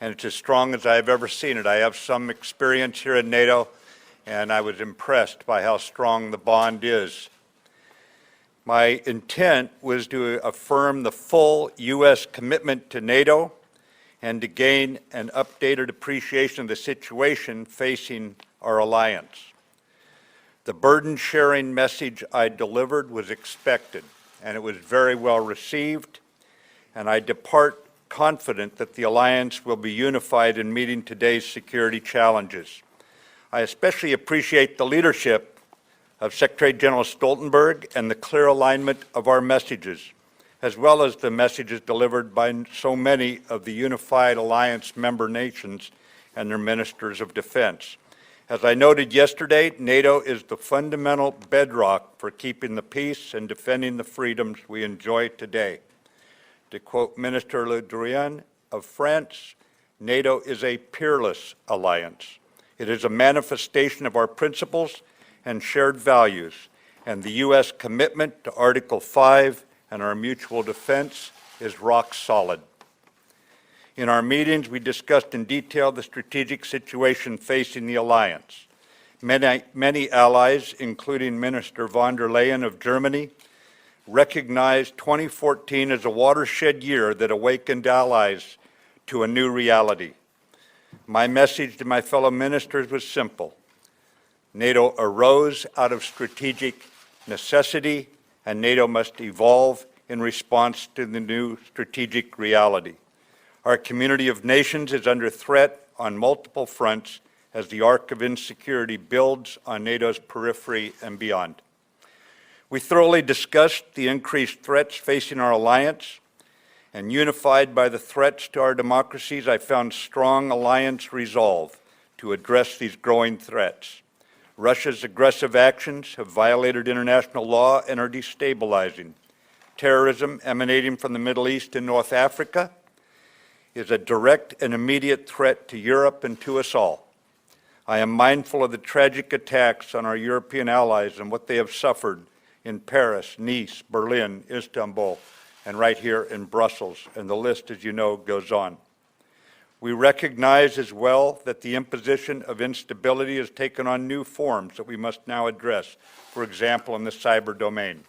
and it's as strong as I've ever seen it. I have some experience here in NATO, and I was impressed by how strong the bond is. My intent was to affirm the full U.S. commitment to NATO and to gain an updated appreciation of the situation facing our alliance. The burden-sharing message I delivered was expected, and it was very well received, and I depart confident that the alliance will be unified in meeting today's security challenges. I especially appreciate the leadership of Secretary General Stoltenberg and the clear alignment of our messages, as well as the messages delivered by so many of the unified alliance member nations and their ministers of defense. As I noted yesterday, NATO is the fundamental bedrock for keeping the peace and defending the freedoms we enjoy today. To quote Minister Le Drian of France, NATO is a peerless alliance. It is a manifestation of our principles and shared values, and the U.S. commitment to Article 5 and our mutual defense is rock solid. In our meetings, we discussed in detail the strategic situation facing the alliance. Many allies, including Minister von der Leyen of Germany, recognized 2014 as a watershed year that awakened allies to a new reality. My message to my fellow ministers was simple. NATO arose out of strategic necessity, and NATO must evolve in response to the new strategic reality. Our community of nations is under threat on multiple fronts as the arc of insecurity builds on NATO's periphery and beyond. We thoroughly discussed the increased threats facing our alliance, and unified by the threats to our democracies, I found strong alliance resolve to address these growing threats. Russia's aggressive actions have violated international law and are destabilizing. Terrorism emanating from the Middle East and North Africa is a direct and immediate threat to Europe and to us all. I am mindful of the tragic attacks on our European allies and what they have suffered in Paris, Nice, Berlin, Istanbul, and right here in Brussels, and the list, as you know, goes on. We recognize as well that the imposition of instability has taken on new forms that we must now address, for example, in the cyber domain.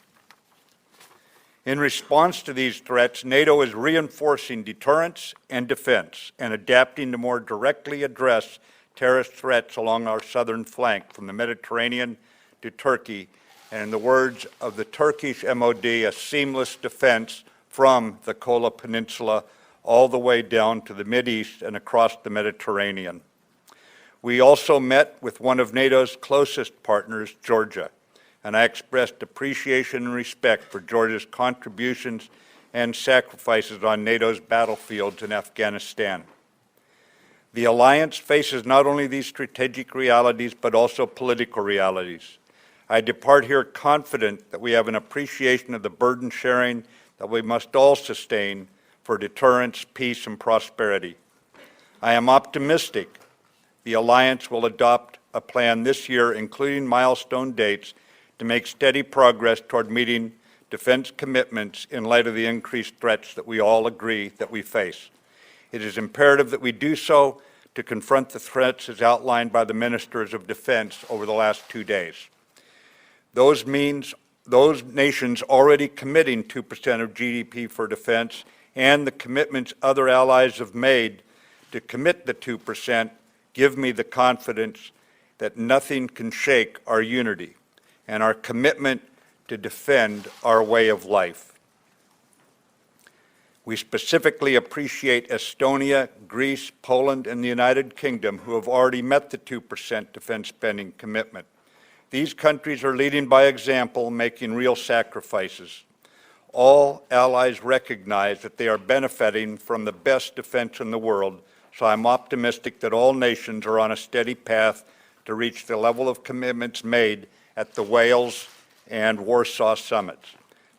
In response to these threats, NATO is reinforcing deterrence and defense and adapting to more directly address terrorist threats along our southern flank, from the Mediterranean to Turkey, and in the words of the Turkish MOD, a seamless defense from the Kola Peninsula all the way down to the Mideast and across the Mediterranean. We also met with one of NATO's closest partners, Georgia, and I expressed appreciation and respect for Georgia's contributions and sacrifices on NATO's battlefields in Afghanistan. The alliance faces not only these strategic realities, but also political realities. I depart here confident that we have an appreciation of the burden sharing that we must all sustain for deterrence, peace, and prosperity. I am optimistic the alliance will adopt a plan this year, including milestone dates, to make steady progress toward meeting defense commitments in light of the increased threats that we all agree that we face. It is imperative that we do so to confront the threats as outlined by the ministers of defense over the last 2 days. Those nations already committing 2% of GDP for defense and the commitments other allies have made to commit the 2% give me the confidence that nothing can shake our unity and our commitment to defend our way of life. We specifically appreciate Estonia, Greece, Poland, and the United Kingdom, who have already met the 2% defense spending commitment. These countries are leading by example, making real sacrifices. All allies recognize that they are benefiting from the best defense in the world, so I'm optimistic that all nations are on a steady path to reach the level of commitments made at the Wales and Warsaw summits.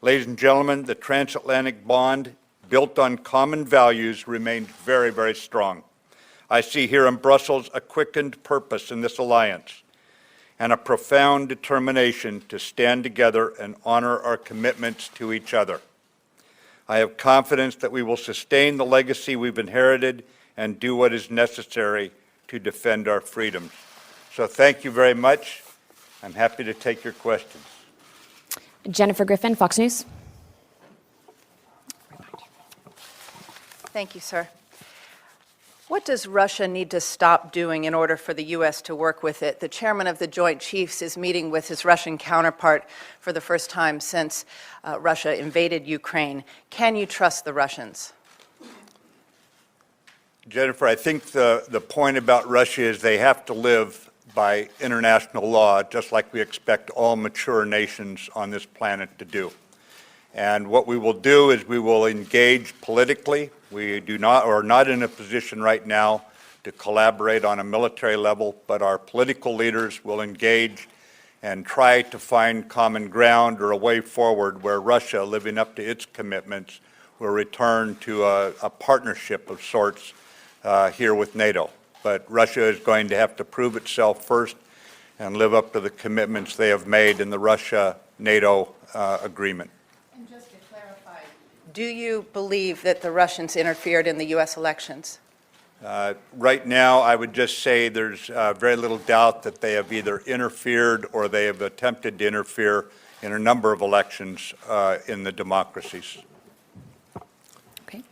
Ladies and gentlemen, the transatlantic bond built on common values remains very, very strong. I see here in Brussels a quickened purpose in this alliance and a profound determination to stand together and honor our commitments to each other. I have confidence that we will sustain the legacy we've inherited and do what is necessary to defend our freedoms. So thank you very much. I'm happy to take your questions. Jennifer Griffin, Fox News. Thank you, sir. What does Russia need to stop doing in order for the U.S. to work with it? The chairman of the Joint Chiefs is meeting with his Russian counterpart for the first time since Russia invaded Ukraine. Can you trust the Russians? Jennifer, I think the point about Russia is they have to live by international law, just like we expect all mature nations on this planet to do. And what we will do is we will engage politically. We are not in a position right now to collaborate on a military level, but our political leaders will engage and try to find common ground or a way forward where Russia, living up to its commitments, will return to a partnership of sorts here with NATO. But Russia is going to have to prove itself first and live up to the commitments they have made in the Russia-NATO agreement. And just to clarify, do you believe that the Russians interfered in the U.S. elections? Right now, I would just say there's very little doubt that they have either interfered or they have attempted to interfere in a number of elections in the democracies. Okay.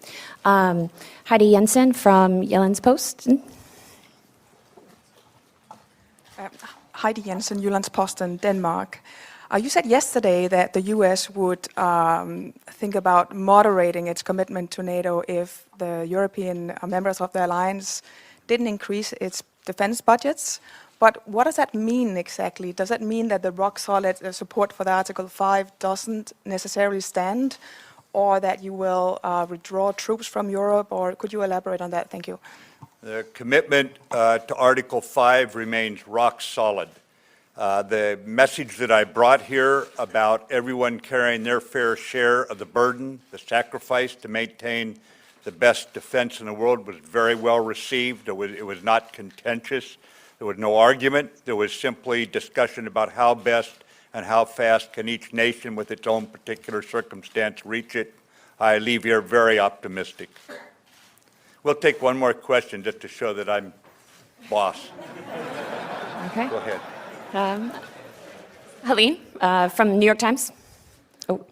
Heidi Jensen from Jyllands-Posten. Heidi Jensen, Jyllands-Posten, Denmark. You said yesterday that the U.S. would think about moderating its commitment to NATO if the European members of the alliance didn't increase its defense budgets. But what does that mean exactly? Does that mean that the rock-solid support for the Article 5 doesn't necessarily stand, or that you will withdraw troops from Europe, or could you elaborate on that? Thank you. The commitment to Article 5 remains rock solid. The message that I brought here about everyone carrying their fair share of the burden, the sacrifice to maintain the best defense in the world was very well received. It was not contentious. There was no argument. There was simply discussion about how best and how fast can each nation with its own particular circumstance reach it. I leave here very optimistic. We'll take one more question just to show that I'm boss. Okay. Go ahead. Helene from New York Times. Oh.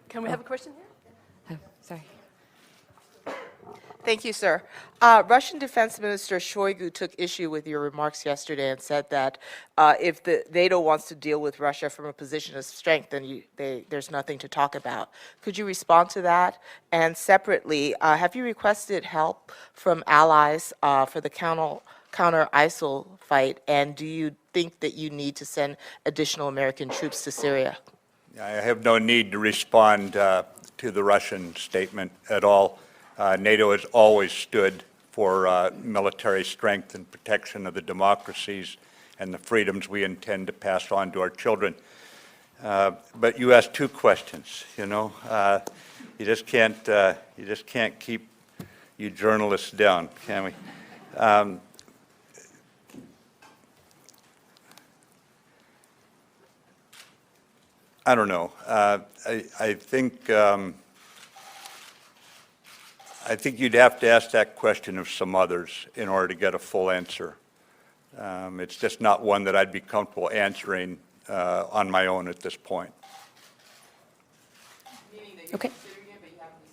Can we have a question here? Oh, sorry. Thank you, sir. Russian Defense Minister Shoigu took issue with your remarks yesterday and said that if the NATO wants to deal with Russia from a position of strength, then there's nothing to talk about. Could you respond to that? And separately, have you requested help from allies for the counter ISIL fight? And do you think that you need to send additional American troops to Syria? I have no need to respond to the Russian statement at all. NATO has always stood for military strength and protection of the democracies and the freedoms we intend to pass on to our children. But you asked two questions. You just can't keep you journalists down, can we? I don't know. I think you'd have to ask that question of some others in order to get a full answer. It's just not one that I'd be comfortable answering on my own at this point. Meaning that you're Okay. considering it, but you haven't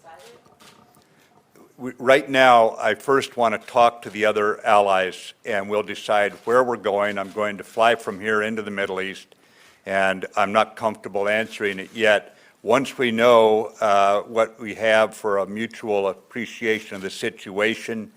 decided? Right now, I first want to talk to the other allies, and we'll decide where we're going. I'm going to fly from here into the Middle East, and I'm not comfortable answering it yet. Once we know what we have for a mutual appreciation of the situation,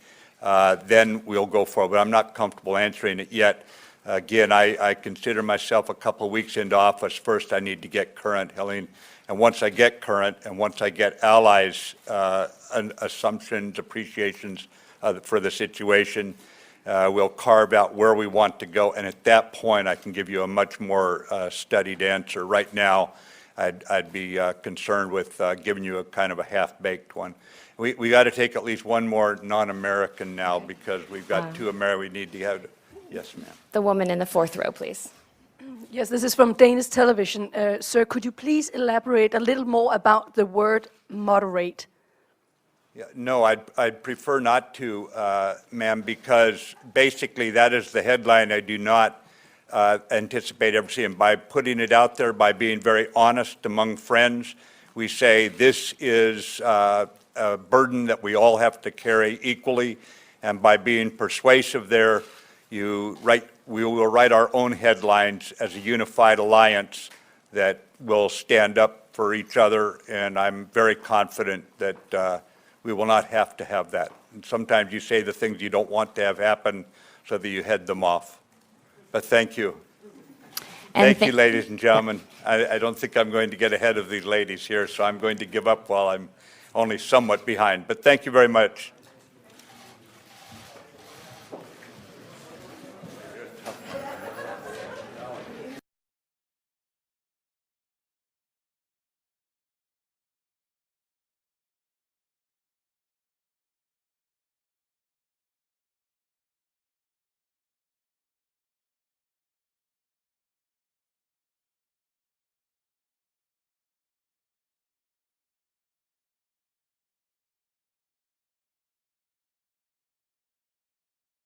then we'll go forward. But I'm not comfortable answering it yet. Again, I consider myself a couple of weeks into office. First, I need to get current, Helene. And once I get current, and once I get allies' assumptions, appreciations for the situation, we'll carve out where we want to go. And at that point, I can give you a much more studied answer. Right now, I'd be concerned with giving you a kind of a half-baked one. We got to take at least one more non-American now because we've got two Americans. We need to have. Yes, ma'am. The woman in the fourth row, please. Yes, this is from Danish television. Sir, could you please elaborate a little more about the word moderate? Yeah, no, I'd prefer not to, ma'am, because basically that is the headline I do not anticipate ever seeing. By putting it out there, by being very honest among friends, we say this is a burden that we all have to carry equally, and by being persuasive there, we will write our own headlines as a unified alliance that will stand up for each other, and I'm very confident that we will not have to have that. And sometimes you say the things you don't want to have happen so that you head them off. But thank you. And Thank you, ladies and gentlemen. I don't think I'm going to get ahead of these ladies here, so I'm going to give up while I'm only somewhat behind. But thank you very much.